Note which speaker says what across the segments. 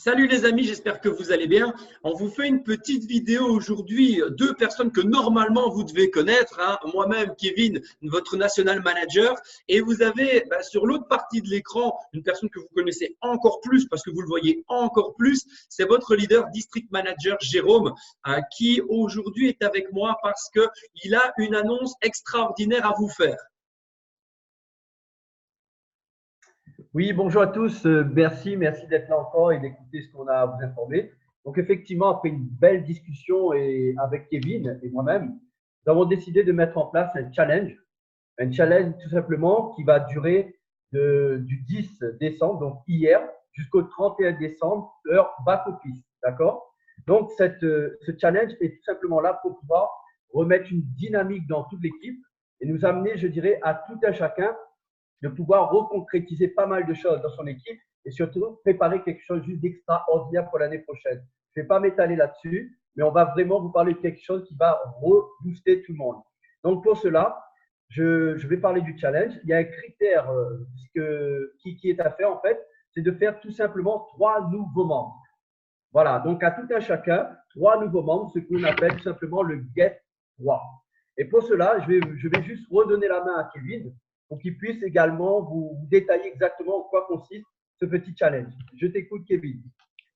Speaker 1: Salut les amis, j'espère que vous allez bien. On vous fait une petite vidéo aujourd'hui, deux personnes que normalement vous devez connaître, hein. Moi-même, Kevin, votre national manager, et vous avez sur l'autre partie de l'écran une personne que vous connaissez encore plus parce que vous le voyez encore plus, c'est votre leader district manager Jérôme qui aujourd'hui est avec moi parce qu'il a une annonce extraordinaire à vous faire.
Speaker 2: Oui, bonjour à tous. Merci d'être là encore et d'écouter ce qu'on a à vous informer. Donc, effectivement, après une belle discussion avec Kevin et moi-même, nous avons décidé de mettre en place un challenge. Un challenge tout simplement qui va durer du 10 décembre, donc hier, jusqu'au 31 décembre, heure back-office. D'accord? Donc, ce challenge est tout simplement là pour pouvoir remettre une dynamique dans toute l'équipe et nous amener, je dirais, à tout un chacun de pouvoir reconcrétiser pas mal de choses dans son équipe et surtout préparer quelque chose juste d'extraordinaire pour l'année prochaine. Je ne vais pas m'étaler là-dessus, mais on va vraiment vous parler de quelque chose qui va rebooster tout le monde. Donc, pour cela, je vais parler du challenge. Il y a un critère qui est à faire, en fait, c'est de faire tout simplement 3 nouveaux membres. Voilà, donc à tout un chacun, 3 nouveaux membres, ce qu'on appelle tout simplement le Get 3. Et pour cela, je vais juste redonner la main à Kevin pour qu'il puisse également vous détailler exactement en quoi consiste ce petit challenge. Je t'écoute, Kevin.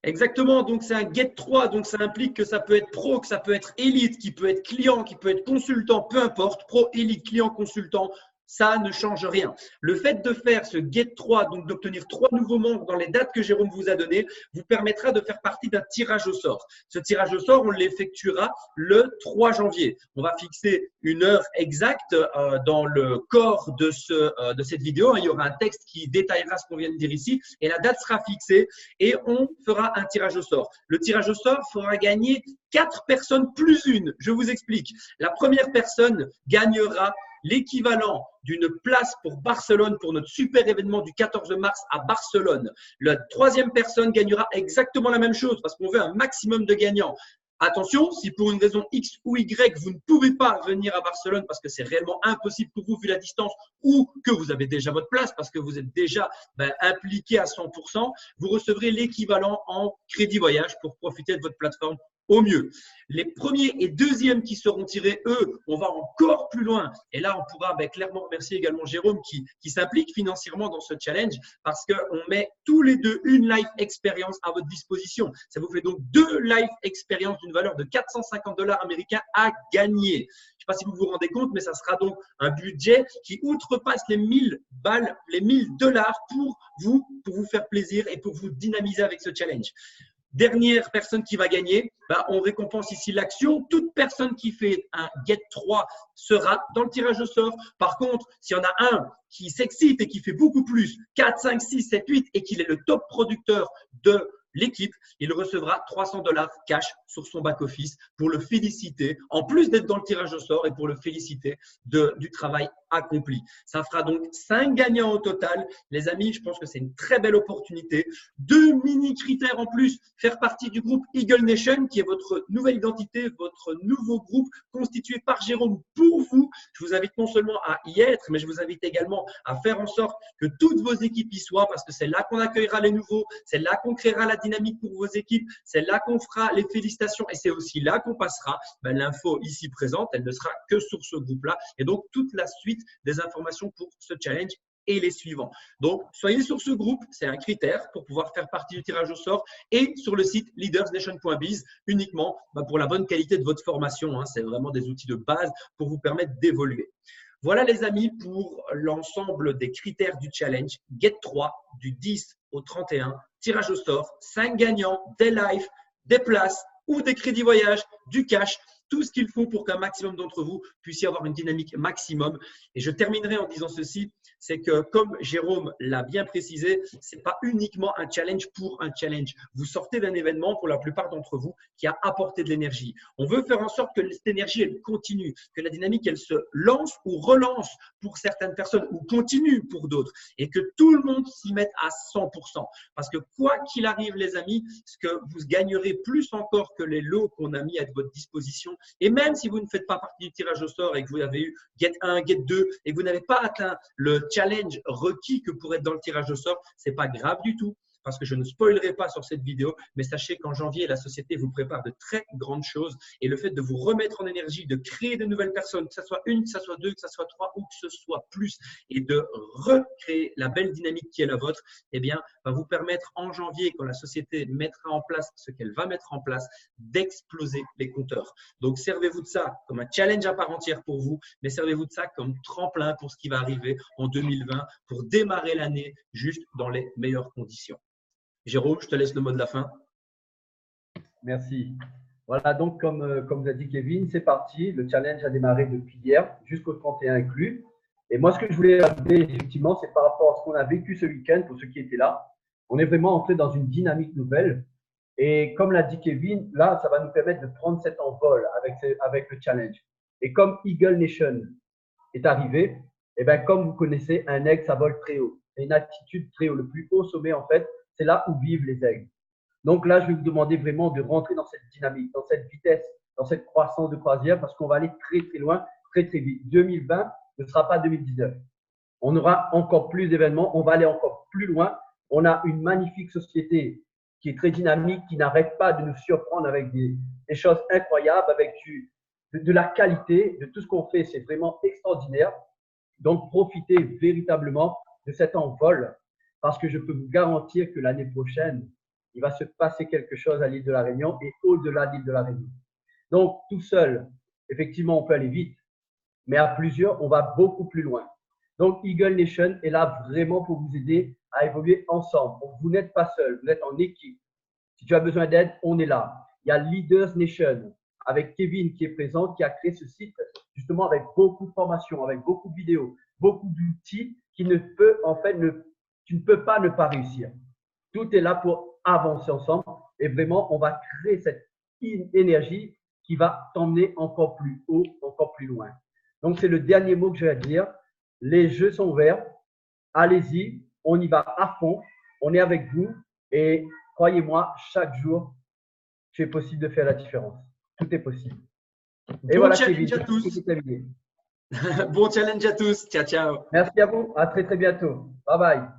Speaker 1: Exactement, donc c'est un Get 3, donc ça implique que ça peut être pro, que ça peut être élite, qui peut être client, qui peut être consultant, peu importe, pro, élite, client, consultant, ça ne change rien. Le fait de faire ce Get 3, donc d'obtenir 3 nouveaux membres dans les dates que Jérôme vous a données, vous permettra de faire partie d'un tirage au sort. Ce tirage au sort, on l'effectuera le 3 janvier. On va fixer une heure exacte dans le corps de cette vidéo. Il y aura un texte qui détaillera ce qu'on vient de dire ici et la date sera fixée et on fera un tirage au sort. Le tirage au sort fera gagner 4 personnes plus une. Je vous explique. La première personne gagnera l'équivalent d'une place pour Barcelone pour notre super événement du 14 mars à Barcelone. La troisième personne gagnera exactement la même chose parce qu'on veut un maximum de gagnants. Attention, si pour une raison X ou Y, vous ne pouvez pas venir à Barcelone parce que c'est réellement impossible pour vous vu la distance ou que vous avez déjà votre place parce que vous êtes déjà impliqué à 100%, vous recevrez l'équivalent en crédit voyage pour profiter de votre plateforme au mieux. Les premiers et deuxièmes qui seront tirés, eux, on va encore plus loin. Et là, on pourra clairement remercier également Jérôme qui s'implique financièrement dans ce challenge parce qu'on met tous les deux une live expérience à votre disposition. Ça vous fait donc 2 live expériences d'une valeur de 450 $ américains à gagner. Je ne sais pas si vous vous rendez compte, mais ça sera donc un budget qui outrepasse les 1000 balles, les 1000 $ pour vous faire plaisir et pour vous dynamiser avec ce challenge. Dernière personne qui va gagner, on récompense ici l'action. Toute personne qui fait un Get 3 sera dans le tirage au sort. Par contre, s'il y en a un qui s'excite et qui fait beaucoup plus, 4, 5, 6, 7, 8, et qu'il est le top producteur de l'équipe, il recevra 300 $ cash sur son back-office pour le féliciter, en plus d'être dans le tirage au sort et pour le féliciter du travail accompli. Ça fera donc 5 gagnants au total. Les amis, je pense que c'est une très belle opportunité. 2 mini-critères en plus, faire partie du groupe Eagle Nation, qui est votre nouvelle identité, votre nouveau groupe constitué par Jérôme pour vous. Je vous invite non seulement à y être, mais je vous invite également à faire en sorte que toutes vos équipes y soient, parce que c'est là qu'on accueillera les nouveaux, c'est là qu'on créera la dynamique pour vos équipes, c'est là qu'on fera les félicitations et c'est aussi là qu'on passera l'info ici présente. Elle ne sera que sur ce groupe-là et donc toute la suite des informations pour ce challenge et les suivants. Donc, soyez sur ce groupe, c'est un critère pour pouvoir faire partie du tirage au sort et sur le site leadersnation.biz uniquement pour la bonne qualité de votre formation. C'est vraiment des outils de base pour vous permettre d'évoluer. Voilà les amis pour l'ensemble des critères du challenge Get 3 du 10 au 31, tirage au sort, 5 gagnants, des lives, des places ou des crédits voyage, du cash, tout ce qu'il faut pour qu'un maximum d'entre vous puissiez avoir une dynamique maximum. Et je terminerai en disant ceci, c'est que comme Jérôme l'a bien précisé, ce n'est pas uniquement un challenge pour un challenge. Vous sortez d'un événement pour la plupart d'entre vous qui a apporté de l'énergie. On veut faire en sorte que cette énergie, elle continue, que la dynamique, elle se lance ou relance pour certaines personnes ou continue pour d'autres et que tout le monde s'y mette à 100%. Parce que quoi qu'il arrive, les amis, ce que vous gagnerez plus encore que les lots qu'on a mis à votre disposition, et même si vous ne faites pas partie du tirage au sort et que vous avez eu Get 1, Get 2 et que vous n'avez pas atteint le challenge requis que pour être dans le tirage au sort, ce n'est pas grave du tout. parce que je ne spoilerai pas sur cette vidéo, mais sachez qu'en janvier, la société vous prépare de très grandes choses et le fait de vous remettre en énergie, de créer de nouvelles personnes, que ce soit une, que ce soit deux, que ce soit trois ou que ce soit plus et de recréer la belle dynamique qui est la vôtre, eh bien, va vous permettre en janvier, quand la société mettra en place ce qu'elle va mettre en place, d'exploser les compteurs. Donc, servez-vous de ça comme un challenge à part entière pour vous, mais servez-vous de ça comme tremplin pour ce qui va arriver en 2020 pour démarrer l'année juste dans les meilleures conditions. Jérôme, je te laisse le mot de la fin.
Speaker 2: Merci. Voilà, donc comme vous a dit Kevin, c'est parti. Le challenge a démarré depuis hier jusqu'au 31 inclus. Et moi, ce que je voulais ajouter, effectivement, c'est par rapport à ce qu'on a vécu ce week-end, pour ceux qui étaient là. On est vraiment entré dans une dynamique nouvelle. Et comme l'a dit Kevin, là, ça va nous permettre de prendre cet envol avec le challenge. Et comme Eagle Nation est arrivé, et bien, comme vous connaissez, un aigle, ça vole très haut. C'est une attitude très haut. Le plus haut sommet, en fait, c'est là où vivent les aigles. Donc là, je vais vous demander vraiment de rentrer dans cette dynamique, dans cette vitesse, dans cette croissance de croisière, parce qu'on va aller très, très loin, très, très vite. 2020 ne sera pas 2019. On aura encore plus d'événements, on va aller encore plus loin. On a une magnifique société qui est très dynamique, qui n'arrête pas de nous surprendre avec des choses incroyables, avec de la qualité, de tout ce qu'on fait. C'est vraiment extraordinaire. Donc, profitez véritablement de cet envol, parce que je peux vous garantir que l'année prochaine, il va se passer quelque chose à l'île de la Réunion et au-delà de l'île de la Réunion. Donc, tout seul, effectivement, on peut aller vite, mais à plusieurs, on va beaucoup plus loin. Donc, Eagle Nation est là vraiment pour vous aider à évoluer ensemble. Donc, vous n'êtes pas seul, vous êtes en équipe. Si tu as besoin d'aide, on est là. Il y a Leaders Nation avec Kevin qui est présent, qui a créé ce site justement avec beaucoup de formations, avec beaucoup de vidéos, beaucoup d'outils qui ne peut en fait tu ne peux pas ne pas réussir. Tout est là pour avancer ensemble et vraiment on va créer cette énergie qui va t'emmener encore plus haut, encore plus loin. Donc c'est le dernier mot que je vais dire. Les jeux sont ouverts. Allez-y, on y va à fond. On est avec vous et croyez-moi, chaque jour, c'est possible de faire la différence. Tout est possible. Et
Speaker 1: bon
Speaker 2: voilà,
Speaker 1: challenge
Speaker 2: Kevin,
Speaker 1: à tous.
Speaker 2: terminé.
Speaker 1: Bon challenge à tous. Ciao, ciao.
Speaker 2: Merci à vous. À très, très bientôt. Bye bye.